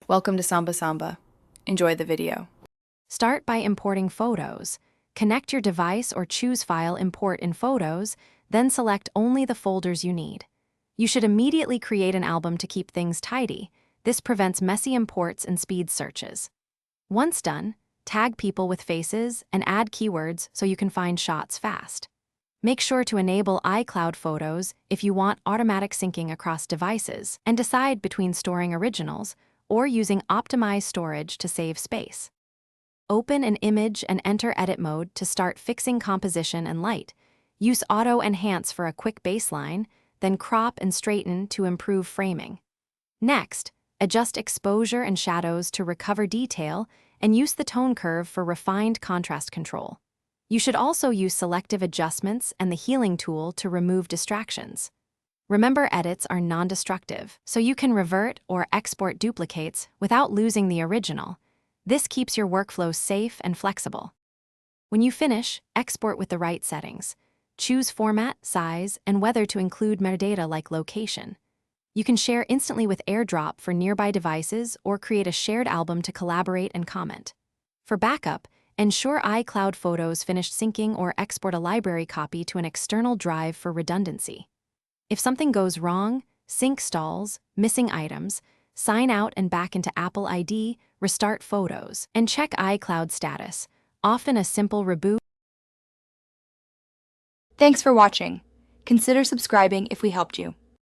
Welcome to Samba Samba. Enjoy the video. Start by importing photos. Connect your device or choose File Import in Photos, then select only the folders you need. You should immediately create an album to keep things tidy. This prevents messy imports and speeds searches. Once done, tag people with faces and add keywords so you can find shots fast. Make sure to enable iCloud Photos if you want automatic syncing across devices, and decide between storing originals or using optimized storage to save space. Open an image and enter edit mode to start fixing composition and light. Use Auto Enhance for a quick baseline, then crop and straighten to improve framing. Next, adjust exposure and shadows to recover detail and use the tone curve for refined contrast control. You should also use selective adjustments and the healing tool to remove distractions. Remember, edits are non-destructive, so you can revert or export duplicates without losing the original. This keeps your workflow safe and flexible. When you finish, export with the right settings. Choose format, size, and whether to include metadata like location. You can share instantly with AirDrop for nearby devices or create a shared album to collaborate and comment. For backup, ensure iCloud Photos finished syncing or export a library copy to an external drive for redundancy. If something goes wrong, sync stalls, missing items, sign out and back into Apple ID, restart Photos, and check iCloud status. Often a simple reboot. Thanks for watching. Consider subscribing if we helped you.